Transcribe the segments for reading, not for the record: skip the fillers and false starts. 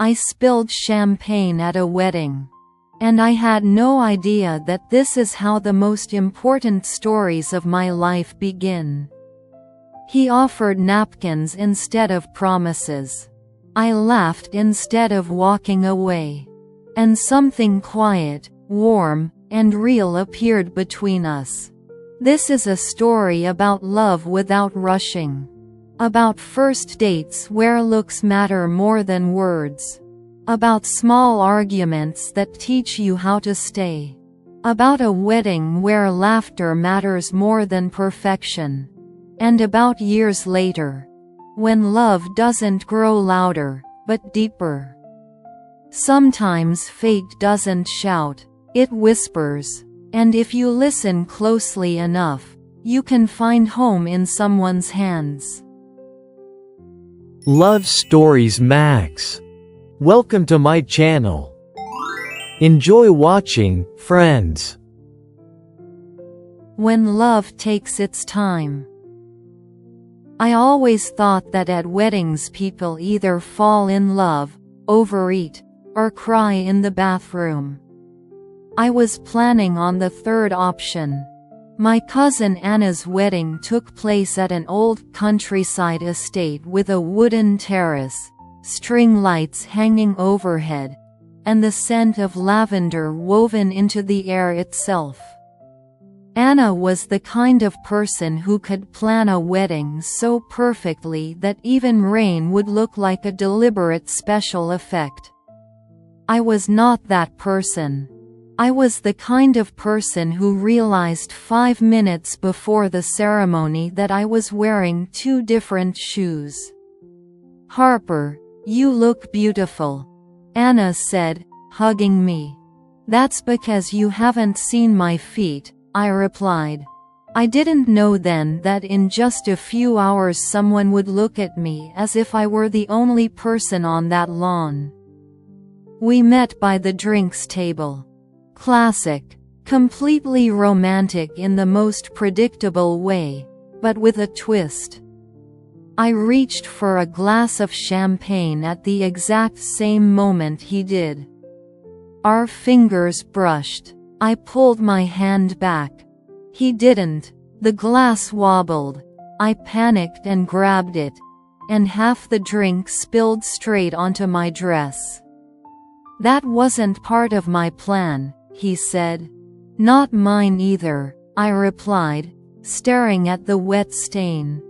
I spilled champagne at a wedding. And I had no idea that this is how the most important stories of my life begin. He offered napkins instead of promises. I laughed instead of walking away. And something quiet, warm, and real appeared between us. This is a story about love without rushing. About first dates where looks matter more than words. About small arguments that teach you how to stay. About a wedding where laughter matters more than perfection. And about years later, when love doesn't grow louder, but deeper. Sometimes fate doesn't shout, it whispers. And if you listen closely enough, you can find home in someone's hands. Love Stories Max. Welcome to my channel. Enjoy watching, friends. When love takes its time. I always thought that at weddings people either fall in love, overeat, or cry in the bathroom. I was planning on the third option. My cousin Anna's wedding took place at an old countryside estate with a wooden terrace, string lights hanging overhead, and the scent of lavender woven into the air itself. Anna was the kind of person who could plan a wedding so perfectly that even rain would look like a deliberate special effect. I was not that person. I was the kind of person who realized 5 minutes before the ceremony that I was wearing 2 different shoes. "Harper, you look beautiful," Anna said, hugging me. "That's because you haven't seen my feet," I replied. I didn't know then that in just a few hours someone would look at me as if I were the only person on that lawn. We met by the drinks table. Classic. Completely romantic in the most predictable way, but with a twist. I reached for a glass of champagne at the exact same moment he did. Our fingers brushed. I pulled my hand back. He didn't. The glass wobbled. I panicked and grabbed it, and half the drink spilled straight onto my dress. "That wasn't part of my plan," he said. "Not mine either," I replied, staring at the wet stain.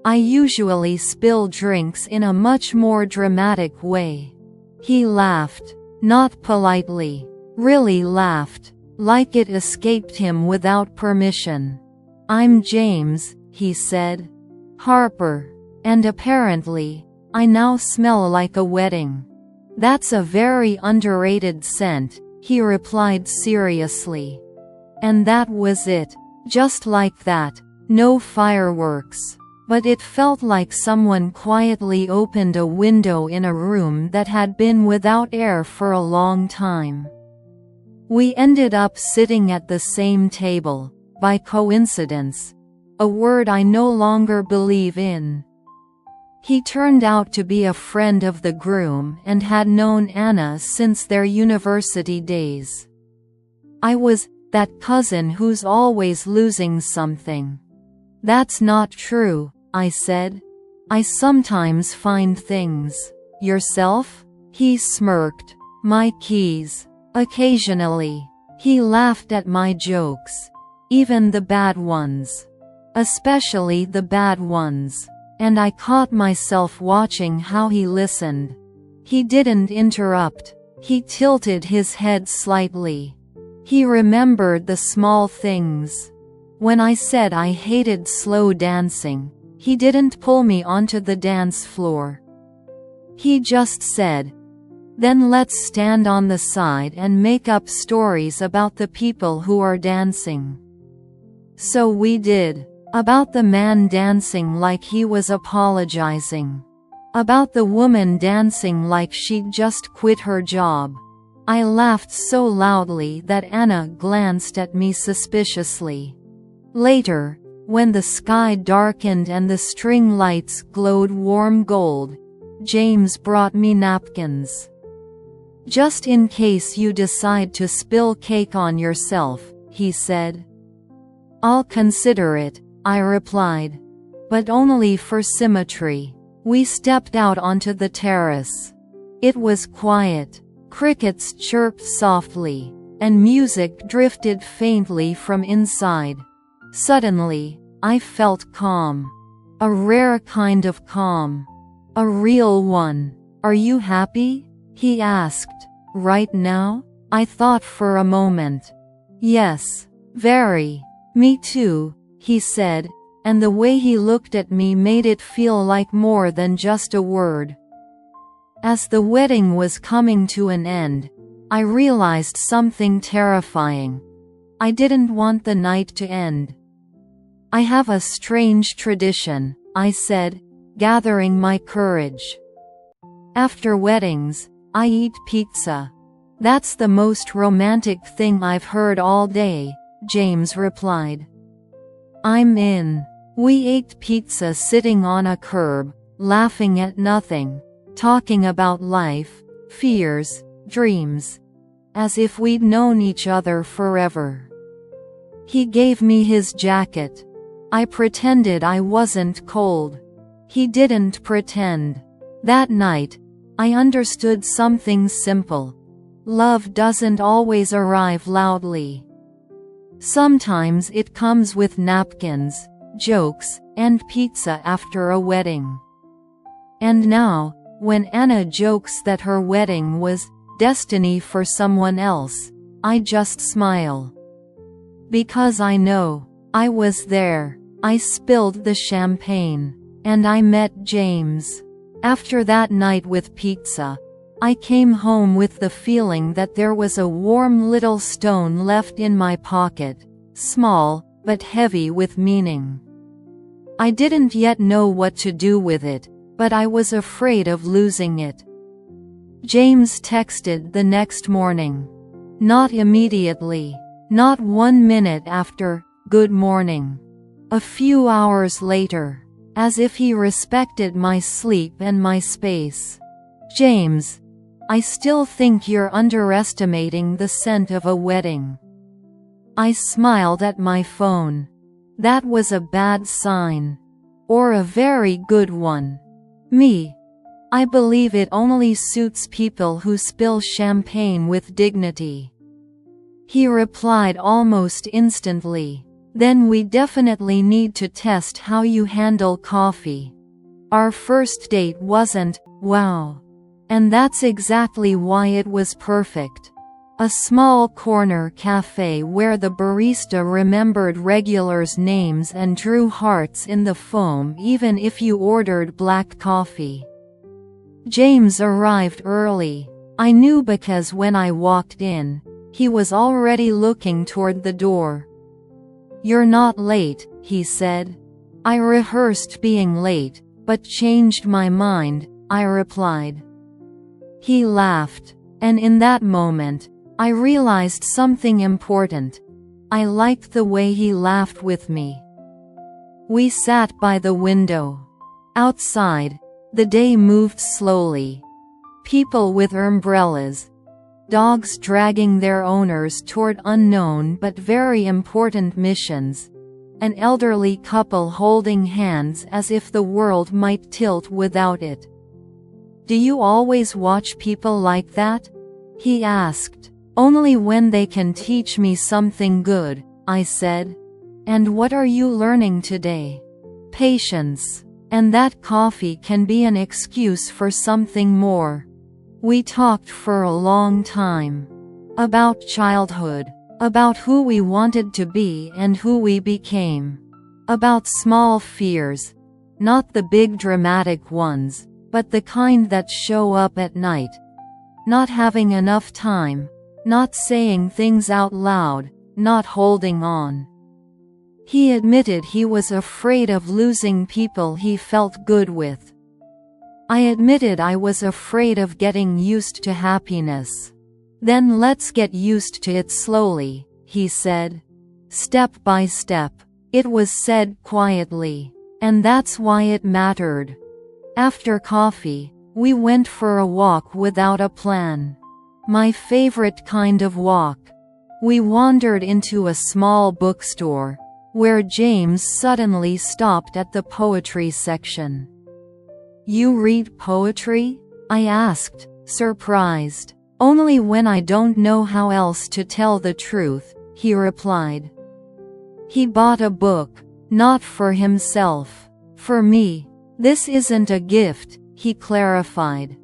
I usually spill drinks in a much more dramatic way. He laughed, not politely, really laughed, like it escaped him without permission. "I'm James," he said. "Harper. And apparently, I now smell like a wedding." "That's a very underrated scent," he replied seriously. And that was it. Just like that. No fireworks. But it felt like someone quietly opened a window in a room that had been without air for a long time. We ended up sitting at the same table, by coincidence. A word I no longer believe in. He turned out to be a friend of the groom and had known Anna since their university days. I was that cousin who's always losing something. "That's not true," I said. "I sometimes find things." "Yourself?" He smirked. "My keys. Occasionally." He laughed at my jokes. "Even the bad ones. Especially the bad ones." And I caught myself watching how he listened. He didn't interrupt. He tilted his head slightly. He remembered the small things. When I said I hated slow dancing, he didn't pull me onto the dance floor. He just said, "Then let's stand on the side and make up stories about the people who are dancing." So we did. About the man dancing like he was apologizing. About the woman dancing like she'd just quit her job. I laughed so loudly that Anna glanced at me suspiciously. Later, when the sky darkened and the string lights glowed warm gold, James brought me napkins. "Just in case you decide to spill cake on yourself," he said. "I'll consider it," I replied. "But only for symmetry." We stepped out onto the terrace. It was quiet. Crickets chirped softly, and music drifted faintly from inside. Suddenly, I felt calm. A rare kind of calm. A real one. "Are you happy?" he asked. "Right now?" I thought for a moment. "Yes. Very." "Me too," he said, and the way he looked at me made it feel like more than just a word. As the wedding was coming to an end, I realized something terrifying. I didn't want the night to end. "I have a strange tradition," I said, gathering my courage. "After weddings, I eat pizza." "That's the most romantic thing I've heard all day," James replied. "I'm in." We ate pizza sitting on a curb, laughing at nothing, talking about life, fears, dreams, as if we'd known each other forever. He gave me his jacket. I pretended I wasn't cold. He didn't pretend. That night, I understood something simple. Love doesn't always arrive loudly. Sometimes it comes with napkins, jokes, and pizza after a wedding. And now, when Anna jokes that her wedding was destiny for someone else, I just smile. Because I know. I was there. I spilled the champagne. And I met James. After that night with pizza, I came home with the feeling that there was a warm little stone left in my pocket, small, but heavy with meaning. I didn't yet know what to do with it, but I was afraid of losing it. James texted the next morning. Not immediately. Not 1 minute after, "Good morning." A few hours later. As if he respected my sleep and my space. "James, I still think you're underestimating the scent of a wedding." I smiled at my phone. That was a bad sign. Or a very good one. Me. I believe it only suits people who spill champagne with dignity. He replied almost instantly. "Then we definitely need to test how you handle coffee." Our first date wasn't, wow. And that's exactly why it was perfect. A small corner cafe where the barista remembered regulars' names and drew hearts in the foam even if you ordered black coffee. James arrived early. I knew because when I walked in, he was already looking toward the door. "You're not late," he said. "I rehearsed being late, but changed my mind," I replied. He laughed, and in that moment, I realized something important. I liked the way he laughed with me. We sat by the window. Outside, the day moved slowly. People with umbrellas, dogs dragging their owners toward unknown but very important missions, an elderly couple holding hands as if the world might tilt without it. "Do you always watch people like that?" he asked. "Only when they can teach me something good," I said. "And what are you learning today?" "Patience. And that coffee can be an excuse for something more." We talked for a long time. About childhood. About who we wanted to be and who we became. About small fears. Not the big dramatic ones, but the kind that show up at night. Not having enough time. Not saying things out loud. Not holding on. He admitted he was afraid of losing people he felt good with. I admitted I was afraid of getting used to happiness. "Then let's get used to it slowly," he said. "Step by step." It was said quietly. And that's why it mattered. After coffee, We went for a walk without a plan. My favorite kind of walk. We wandered into a small bookstore, where James suddenly stopped at the poetry section. "You read poetry?" I asked, surprised. "Only when I don't know how else to tell the truth," he replied. He bought a book, not for himself. "For me. This isn't a gift," he clarified.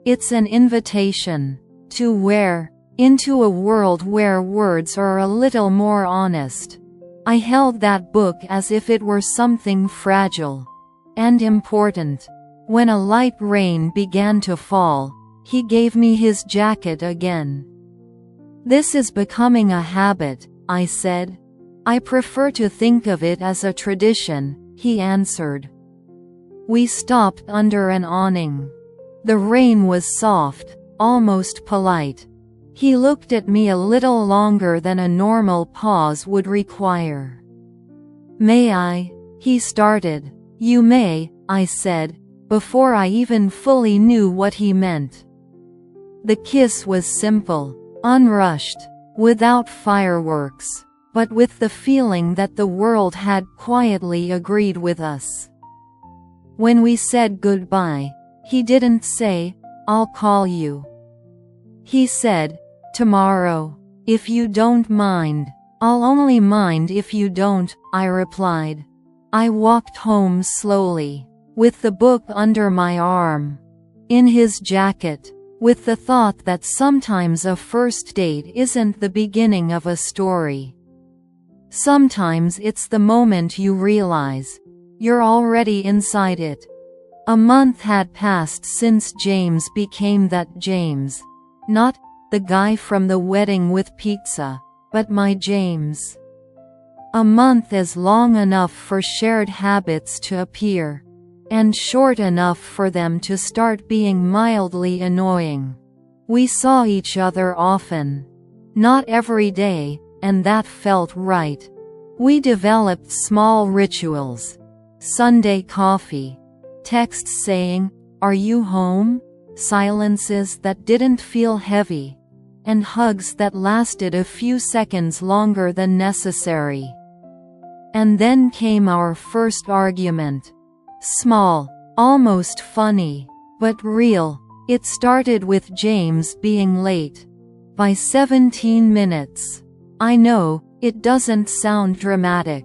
"It's an invitation. To where? Into a world where words are a little more honest." I held that book as if it were something fragile and important. When a light rain began to fall, he gave me his jacket again. "This is becoming a habit," I said. "I prefer to think of it as a tradition," he answered. We stopped under an awning. The rain was soft, almost polite. He looked at me a little longer than a normal pause would require. "May I?" he started. "You may," I said, before I even fully knew what he meant. The kiss was simple, unrushed, without fireworks, but with the feeling that the world had quietly agreed with us. When we said goodbye, he didn't say, "I'll call you." He said, "Tomorrow. If you don't mind." "I'll only mind if you don't," I replied. I walked home slowly, with the book under my arm, in his jacket, with the thought that sometimes a first date isn't the beginning of a story. Sometimes it's the moment you realize you're already inside it. A month had passed since James became that James. Not the guy from the wedding with pizza, but my James. A month is long enough for shared habits to appear, and short enough for them to start being mildly annoying. We saw each other often. Not every day, and that felt right. We developed small rituals. Sunday coffee. Texts saying, "Are you home?" Silences that didn't feel heavy. And hugs that lasted a few seconds longer than necessary. And then came our first argument. Small, almost funny, but real. It started with James being late. By 17 minutes. I know, it doesn't sound dramatic.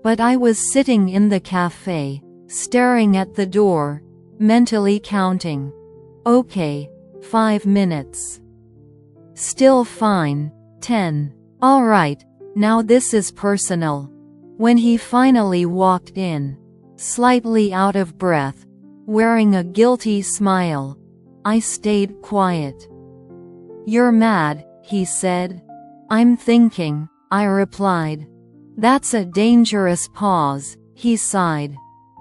But I was sitting in the cafe, staring at the door, mentally counting. Okay, 5 minutes. Still fine. 10. Alright, now this is personal. When he finally walked in, slightly out of breath, wearing a guilty smile, I stayed quiet. "You're mad," he said. "I'm thinking," I replied. "That's a dangerous pause," he sighed.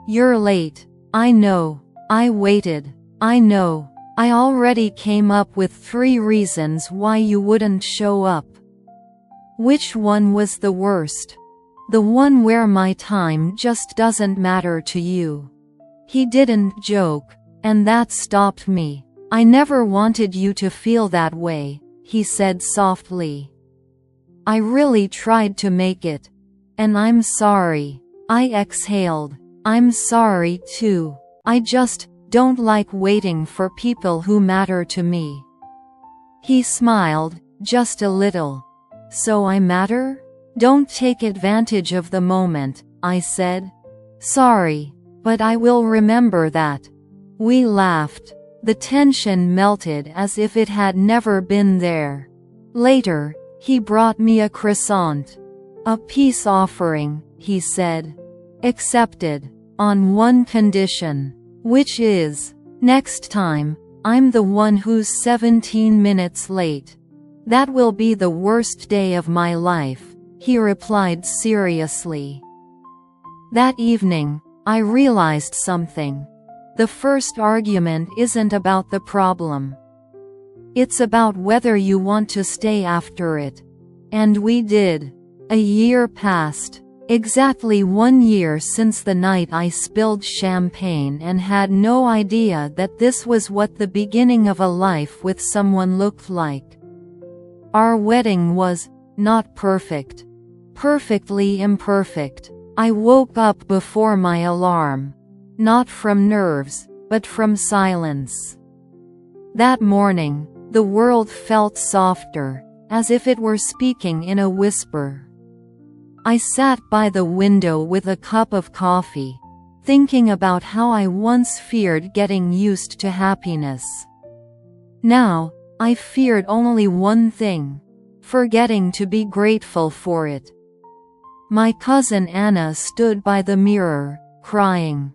"You're late." "I know. I waited." "I know. I already came up with 3 reasons why you wouldn't show up." Which one was the worst? The one where my time just doesn't matter to you. He didn't joke, and that stopped me. "I never wanted you to feel that way," he said softly. "I really tried to make it. And I'm sorry." I exhaled. "I'm sorry too. I just don't like waiting for people who matter to me." He smiled, just a little. "So I matter? Don't take advantage of the moment," I said. "Sorry, but I will remember that." We laughed. The tension melted as if it had never been there. Later, he brought me a croissant. "A peace offering," he said. "Accepted. On one condition. Which is, next time, I'm the one who's 17 minutes late." "That will be the worst day of my life," he replied seriously. That evening, I realized something. The first argument isn't about the problem. It's about whether you want to stay after it. And we did. A year passed. Exactly 1 year since the night I spilled champagne and had no idea that this was what the beginning of a life with someone looked like. Our wedding was not perfect. Perfectly imperfect. I woke up before my alarm. Not from nerves, but from silence. That morning, the world felt softer, as if it were speaking in a whisper. I sat by the window with a cup of coffee, thinking about how I once feared getting used to happiness. Now, I feared only one thing: forgetting to be grateful for it. My cousin Anna stood by the mirror, crying.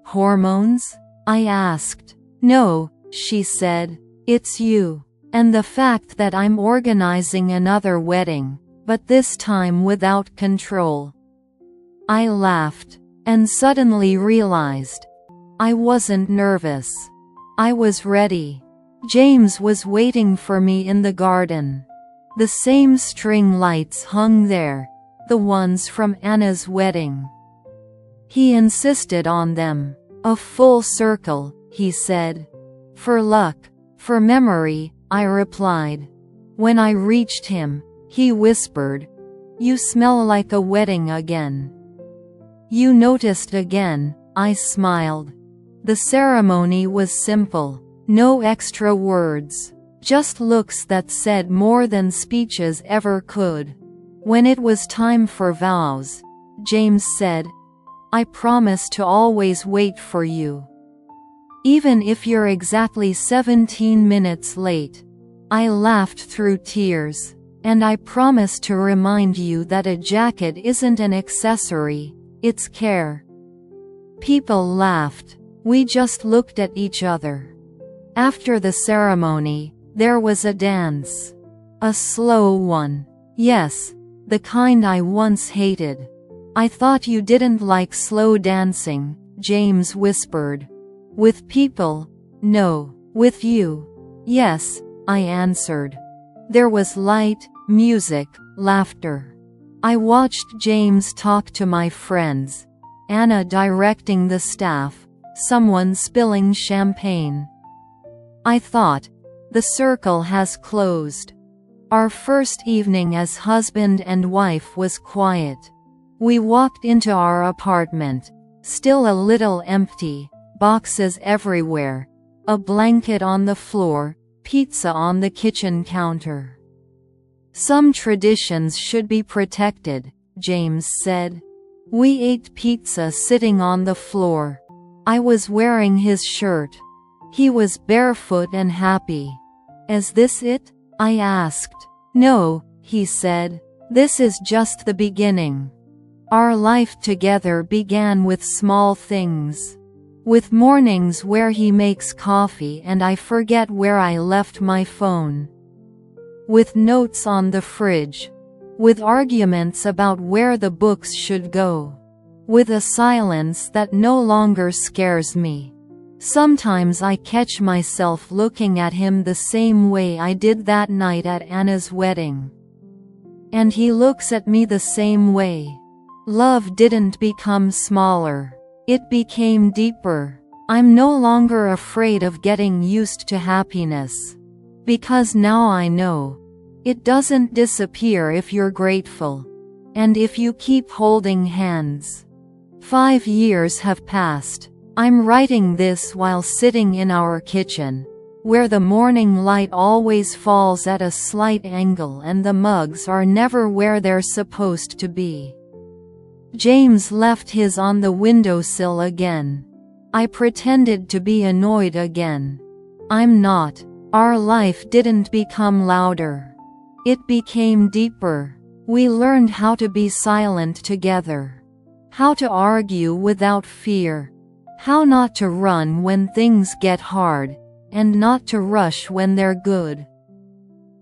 "Hormones?" I asked. "No," she said. "It's you. And the fact that I'm organizing another wedding, but this time without control." I laughed, and suddenly realized I wasn't nervous. I was ready. James was waiting for me in the garden. The same string lights hung there, the ones from Anna's wedding. He insisted on them. "A full circle," he said. "For luck, for memory," I replied. When I reached him, he whispered, "You smell like a wedding again." "You noticed again," I smiled. The ceremony was simple. No extra words. Just looks that said more than speeches ever could. When it was time for vows, James said, "I promise to always wait for you. Even if you're exactly 17 minutes late." I laughed through tears. "And I promise to remind you that a jacket isn't an accessory, it's care." People laughed. We just looked at each other. After the ceremony, there was a dance. A slow one. Yes, the kind I once hated. "I thought you didn't like slow dancing," James whispered. "With people? No. With you? Yes," I answered. There was light, music, laughter. I watched James talk to my friends, Anna directing the staff, someone spilling champagne. I thought, the circle has closed. Our first evening as husband and wife was quiet. We walked into our apartment, still a little empty, boxes everywhere, a blanket on the floor, pizza on the kitchen counter. "Some traditions should be protected," James said. We ate pizza sitting on the floor. I was wearing his shirt. He was barefoot and happy. "Is this it?" I asked. "No," he said. "This is just the beginning." Our life together began with small things. With mornings where he makes coffee and I forget where I left my phone. With notes on the fridge. With arguments about where the books should go. With a silence that no longer scares me. Sometimes I catch myself looking at him the same way I did that night at Anna's wedding. And he looks at me the same way. Love didn't become smaller. It became deeper. I'm no longer afraid of getting used to happiness. Because now I know. It doesn't disappear if you're grateful. And if you keep holding hands. 5 years have passed. I'm writing this while sitting in our kitchen, where the morning light always falls at a slight angle and the mugs are never where they're supposed to be. James left his on the windowsill again. I pretended to be annoyed again. I'm not. Our life didn't become louder. It became deeper. We learned how to be silent together. How to argue without fear. How not to run when things get hard, and not to rush when they're good.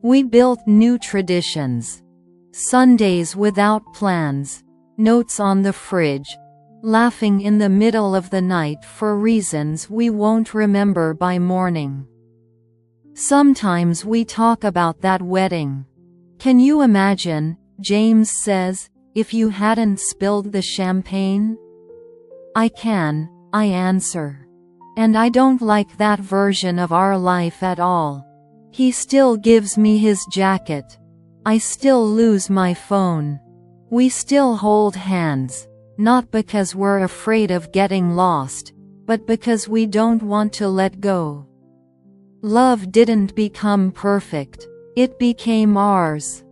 We built new traditions. Sundays without plans. Notes on the fridge. Laughing in the middle of the night for reasons we won't remember by morning. Sometimes we talk about that wedding. "Can you imagine?" James says. if you hadn't spilled the champagne? I can, I answer. And I don't like that version of our life at all. He still gives me his jacket. I still lose my phone. We still hold hands, not because we're afraid of getting lost, but because we don't want to let go. Love didn't become perfect. It became ours.